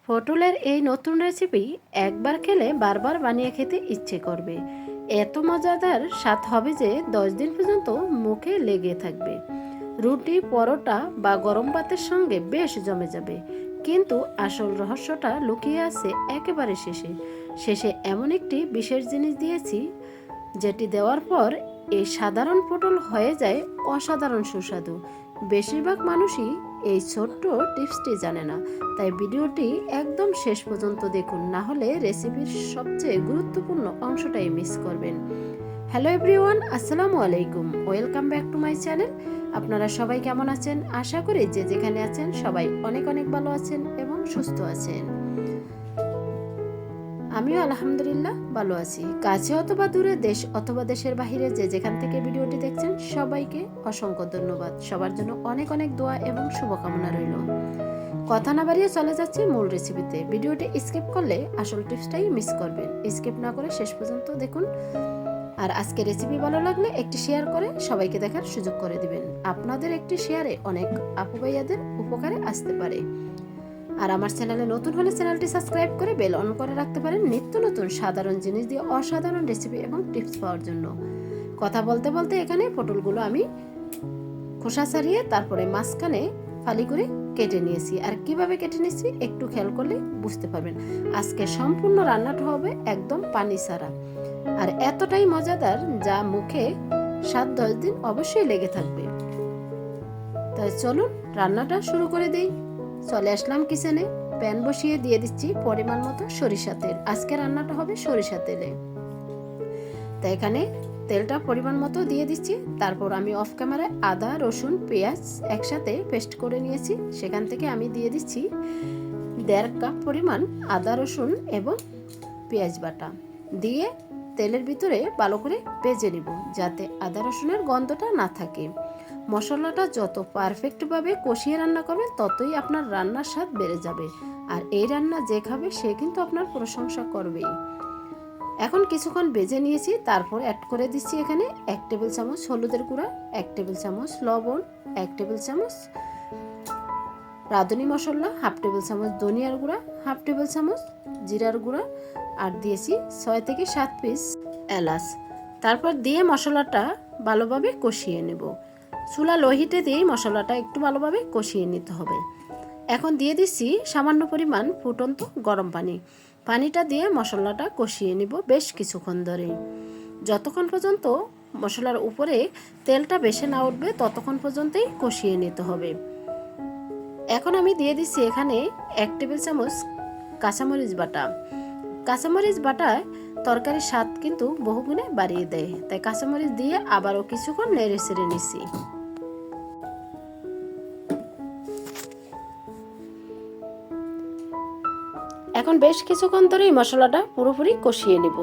পটলের এই নতুন রেসিপি একবার খেলে বারবার বানিয়ে খেতে ইচ্ছে করবে। এত মজাদার স্বাদ হবে যে 10 দিন পর্যন্ত মুখে লেগে থাকবে। রুটি, পরোটা বা গরম ভাতের সঙ্গে বেশ জমে যাবে। কিন্তু আসল রহস্যটা লুকিয়ে আছে একেবারে শেষে। শেষে এমন একটি বিশেষ জিনিস দিয়েছি যেটি দেওয়ার পর এই সাধারণ পটল হয়ে যায় অসাধারণ সুস্বাদু। বেশিরভাগ মানুষই এই ছোট্ট টিপসটি জানে না, তাই ভিডিওটি একদম শেষ পর্যন্ত দেখুন, না হলে রেসিপির সবচেয়ে গুরুত্বপূর্ণ অংশটাই মিস করবেন। হ্যালো এভরিওয়ান, আসসালামু আলাইকুম, welcome back to my channel. আপনারা সবাই কেমন আছেন? আশা করি যে যেখানে আছেন সবাই অনেক অনেক ভালো আছেন এবং সুস্থ আছেন। আমিও আলহামদুলিল্লাহ ভালো আছি। কাছে অথবা দূরে, দেশ অথবা দেশের বাহিরে যে যেখান থেকে ভিডিওটি দেখছেন সবাইকে অসংখ্য ধন্যবাদ। সবার জন্য অনেক অনেক দোয়া এবং শুভকামনা রইল। কথা না বাড়িয়ে চলে যাচ্ছি মূল রেসিপিতে। ভিডিওটি স্কিপ করলে আসল টিপসটাই মিস করবেন। স্কিপ না করে শেষ পর্যন্ত দেখুন। আর আজকে রেসিপি ভালো লাগলে একটি শেয়ার করে সবাইকে দেখার সুযোগ করে দিবেন। আপনাদের একটি শেয়ারে অনেক আপু ভাইয়াদের উপকারে আসতে পারে। আর আমার চ্যানেলে নতুন হলে চ্যানেলটি সাবস্ক্রাইব করে বেল অন করে রাখতে পারেন নিত্য নতুন সাধারণ জিনিস দিয়ে অসাধারণ রেসিপি এবং টিপস পাওয়ার জন্য। কথা বলতে বলতে এখানে পটলগুলো আমি খোসা ছাড়িয়ে তারপরে মাঝখানে ফালি করে কেটে নিয়েছি। আর কিভাবে কেটে নিয়েছি একটু খেয়াল করলে বুঝতে পারবেন। আজকে সম্পূর্ণ রান্নাটা হবে একদম পানি ছাড়া, আর এতটাই মজাদার যা মুখে 7-10 দিন অবশ্যই লেগে থাকবে। তাই চলুন রান্নাটা শুরু করে দেই। চলে আসলাম কিচেনে। প্যান বসিয়ে দিয়ে দিচ্ছি পরিমাণ মতো সরিষা তেল। আজকে রান্নাটা হবে সরিষা তেলে, তাই এখানে তেলটা পরিমাণ মতো দিয়ে দিচ্ছি। তারপর আমি অফ ক্যামেরায় আদা, রসুন, পেঁয়াজ একসাথে পেস্ট করে নিয়েছি, সেখান থেকে আমি দিয়ে দিচ্ছি 1.5 কাপ পরিমাণ আদা, রসুন এবং পেঁয়াজ বাটা দিয়ে তেলের ভিতরে ভালো করে ভেজে নিব, যাতে আদা রসুনের গন্ধটা না থাকে। মশলাটা যত পারফেক্টভাবে কষিয়ে রান্না করবেন ততই আপনার রান্নার স্বাদ বেড়ে যাবে। আর এই রান্না যে খাবে সে কিন্তু আপনার প্রশংসা করবেই। এখন কিছুক্ষণ ভেজে নিয়েছি, তারপর অ্যাড করে দিচ্ছি এখানে 1 টেবিল চামচ হলুদের গুঁড়া, 1 টেবিল চামচ লবণ, 1 টেবিল চামচ রাঁধুনি মশলা, 1/2 টেবিল চামচ ধনিয়ার গুঁড়া, 1/2 টেবিল চামচ জিরার গুঁড়া, আর দিয়েছি 6 থেকে 7 পিস এলাচ। তারপর দিয়ে মশলাটা ভালোভাবে কষিয়ে নেব। চুলা লো হিটে দিয়ে মশলাটা একটু ভালোভাবে কষিয়ে নিতে হবে। এখন দিয়ে দিচ্ছি সামান্য পরিমাণ ফুটন্ত গরম পানি। পানিটা দিয়ে মশলাটা কষিয়ে নিব বেশ কিছুক্ষণ ধরে, যতক্ষণ পর্যন্ত মশলার উপরে তেলটা বেশি না উঠবে ততক্ষণ পর্যন্তই কষিয়ে নিতে হবে। এখন আমি দিয়ে দিচ্ছি এখানে 1 টেবিল চামচ কাঁচামরিচ বাটা। কাঁচামরিচ বাটায় তরকারির স্বাদ কিন্তু বহুগুণে বাড়িয়ে দেয়, তাই কাঁচামরিচ দিয়ে আবারও কিছুক্ষণ নেড়ে চেড়ে নিচ্ছি। এখন বেশ কিছুক্ষণ ধরেই মশলাটা পুরোপুরি কষিয়ে নেব।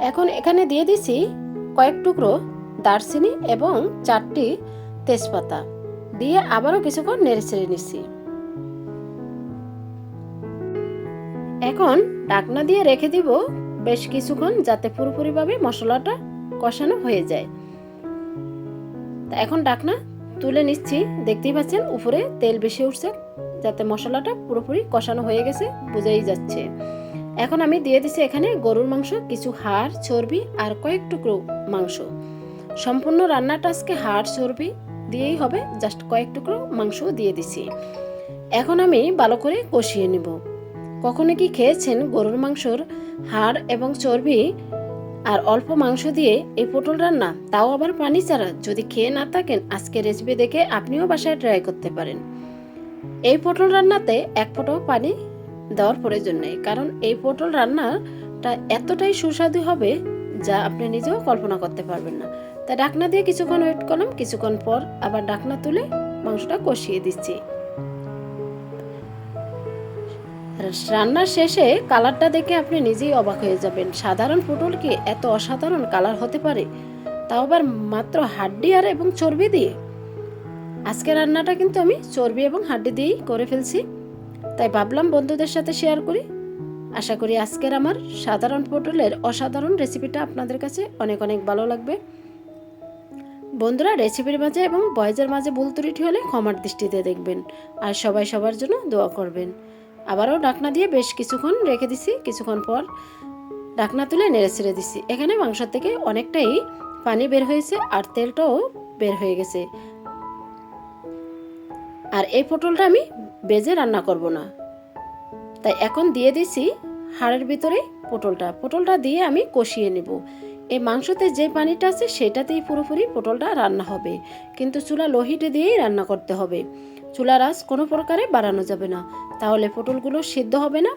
এখন এখানে দিয়ে দিচ্ছি কয়েক টুকরো দারচিনি এবং 4টি তেজপাতা দিয়ে আবারও কিছুক্ষণ নেড়ে চেড়ে নিচ্ছি। এখন ঢাকনা দিয়ে রেখে দিব বেশ কিছুক্ষণ, যাতে পুরোপুরিভাবে মশলাটা কষানো হয়ে যায়। এখন ঢাকনা তুলে নিচ্ছি। দেখতেই পাচ্ছেন উপরে তেল বেশি উঠছে, যাতে মশলাটা পুরোপুরি কষানো হয়ে গেছে বোঝাই যাচ্ছে। এখন আমি দিয়ে দিচ্ছি এখানে গরুর মাংস, কিছু হাড়, চর্বি আর কয়েক টুকরো মাংস। সম্পূর্ণ রান্নাটা আজকে হাড় চর্বি দিয়েই হবে, জাস্ট কয়েক টুকরো মাংস দিয়ে দিছি। এখন আমি ভালো করে কষিয়ে নিব। কখনো কি খেয়েছেন গরুর মাংসর হাড় এবং চর্বি আর অল্প মাংস দিয়ে এই পটল রান্না, তাও আবার পানি ছাড়া? যদি খেয়ে না থাকেন আজকে রেসিপি দেখে আপনিও বাসায় ট্রাই করতে পারেন। এই পটল রান্নাতে এক ফোঁটাও পানি দেওয়ার প্রয়োজন নেই, কারণ এই পটল রান্নাটা এতটাই সুস্বাদু হবে যা আপনি নিজেও কল্পনা করতে পারবেন না। তাই ঢাকনা দিয়ে কিছুক্ষণ ওয়েট করলাম, কিছুক্ষণ পর আবার ঢাকনা তুলে মাংসটা কষিয়ে দিচ্ছি। রান্নার শেষে কালারটা দেখে আপনি নিজেই অবাক হয়ে যাবেন। সাধারণ পটল কি এত অসাধারণ কালার হতে পারে, তাও আবার মাত্র হাড্ডি আর এবং চর্বি দিয়ে। আজকে রান্নাটা কিন্তু আমি চর্বি এবং হাড্ডি দিয়েই করে ফেলছি, তাই ভাবলাম বন্ধুদের সাথে শেয়ার করি। আশা করি আজকের আমার সাধারণ পটলের অসাধারণ রেসিপিটা আপনাদের কাছে অনেক অনেক ভালো লাগবে। বন্ধুরা, রেসিপির মাঝে এবং ভয়েসের মাঝে ভুল ত্রুটি হলে ক্ষমার দৃষ্টিতে দেখবেন, আর সবাই সবার জন্য দোয়া করবেন। আবারও ঢাকনা দিয়ে বেশ কিছুক্ষণ রেখে দিছি। কিছুক্ষণ পর ঢাকনা তুলে নেড়ে ছেড়ে দিছি। এখানে মাংস থেকে অনেকটাই পানি বের হয়েছে আর তেলটাও বের হয়ে গেছে। আর এই পটলটা আমি ভেজে রান্না করব না, তাই এখন দিয়ে দিছি হাড়ের ভিতরে পটলটা দিয়ে আমি কষিয়ে নেব। এই মাংসতে যে পানিটা আছে সেটাতেই পুরোপুরি পটলটা রান্না হবে, কিন্তু চুলা লো হিটে দিয়েই রান্না করতে হবে। চুলার আঁচ কোনো প্রকারে বাড়ানো যাবে না, তাহলে পটলগুলো সিদ্ধ হবে না,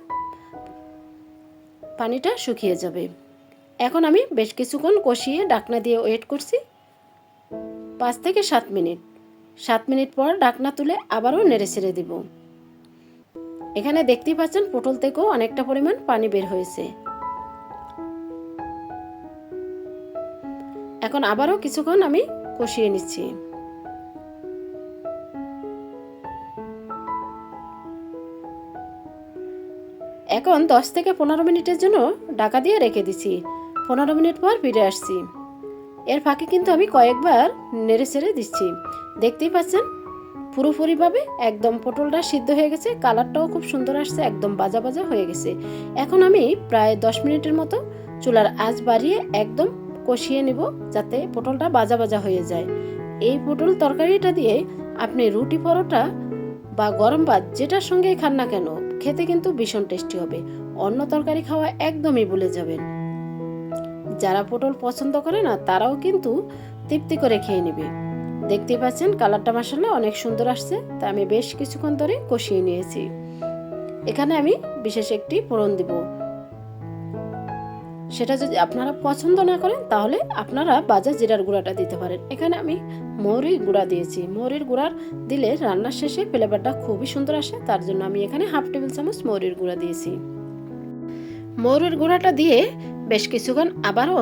পানিটা শুকিয়ে যাবে। এখন আমি বেশ কিছুক্ষণ কষিয়ে ঢাকনা দিয়ে ওয়েট করছি 5 থেকে 7 মিনিট। 7 মিনিট পর ঢাকনা তুলে আবারও নেড়ে ছেড়ে দিব। এখানে দেখতেই পাচ্ছেন পটল থেকেও অনেকটা পরিমাণ পানি বের হয়েছে। এখন আবারও কিছুক্ষণ আমি কষিয়ে নিচ্ছি। এখন 10 থেকে 15 মিনিটের জন্য ঢাকা দিয়ে রেখে দিচ্ছি। 15 মিনিট পর ফিরে আসছি। এর ফাঁকে কিন্তু আমি কয়েকবার নেড়ে ছেড়ে দিচ্ছি। দেখতেই পাচ্ছেন পুরোপুরিভাবে একদম পটলটা সিদ্ধ হয়ে গেছে, কালারটাও খুব সুন্দর আসছে, একদম বাজা বাজা হয়ে গেছে। এখন আমি প্রায় 10 মিনিটের মতো চুলার আঁচ বাড়িয়ে একদম কষিয়ে নিব, যাতে পটলটা বাজা বাজা হয়ে যায়। এই পটল তরকারিটা দিয়ে আপনি রুটি পরোটা বা গরম ভাত যেটার সঙ্গেই খান না কেন, খেতে কিন্তু ভীষণ টেস্টি হবে। অন্য তরকারি খাওয়া একদমই ভুলে যাবেন। যারা পটল পছন্দ করে না তারাও কিন্তু তৃপ্তি করে খেয়ে নেবে। দেখতেই পাচ্ছেন কালারটা মাশাআল্লাহ অনেক সুন্দর আসছে, তাই আমি বেশ কিছুক্ষণ ধরে কষিয়ে নিয়েছি। এখানে আমি বিশেষ একটি ফোড়ন দিব। সেটা যদি আপনারা পছন্দ না করেন তাহলে আপনারা ভাজা জিরার গুঁড়াটা দিতে পারেন। এখানে আমি মৌরির গুঁড়া দিয়েছি। মৌরির গুঁড়া দিলে রান্নার শেষে ফ্লেভারটা খুবই সুন্দর আসে, তার জন্য আমি এখানে হাফ টেবিল চামচ মৌরির গুঁড়া দিয়েছি। মৌরির গুঁড়াটা দিয়ে বেশ কিছুক্ষণ আবারও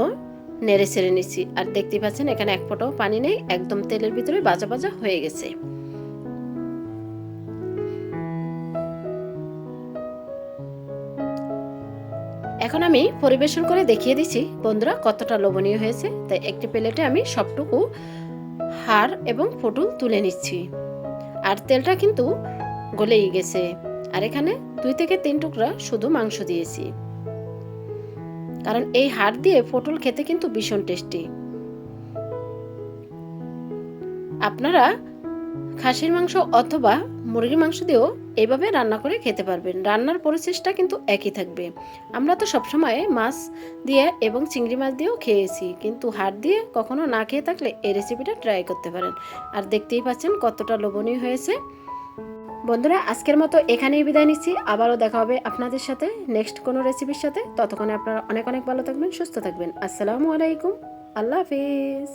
নেড়ে ছেড়ে নিচ্ছি। আর দেখতে পাচ্ছেন এখানে এক ফোঁটাও পানি নেই, একদম তেলের ভিতরে ভাজা ভাজা হয়ে গেছে। এখন আমি পরিবেশন করে দেখিয়ে দিচ্ছি বন্ধুরা কতটা লোভনীয় হয়েছে। তাই একটি প্লেটে আমি সবটুকু হাড় এবং পটল তুলে নিচ্ছি। আর তেলটা কিন্তু গলেই গেছে। আর এখানে 2 থেকে 3 টুকরা শুধু মাংস দিয়েছি, কারণ এই হাড় দিয়ে পটল খেতে কিন্তু ভীষণ টেস্টি। আপনারা খাসির মাংস অথবা মুরগির মাংস দিয়েও এইভাবে রান্না করে খেতে পারবেন। রান্নার প্রসেসটা কিন্তু একই থাকবে। আমরা তো সবসময় মাছ দিয়ে এবং চিংড়ি মাছ দিয়েও খেয়েছি, কিন্তু হাড় দিয়ে কখনো না খেয়ে থাকলে এই রেসিপিটা ট্রাই করতে পারেন। আর দেখতেই পাচ্ছেন কতটা লোভনীয় হয়েছে। বন্ধুরা, আজকের মতো এখানেই বিদায় নিচ্ছি। আবারও দেখা হবে আপনাদের সাথে নেক্সট কোনো রেসিপির সাথে। ততক্ষণে আপনারা অনেক অনেক ভালো থাকবেন, সুস্থ থাকবেন। আসসালামু আলাইকুম, আল্লাহ হাফিজ।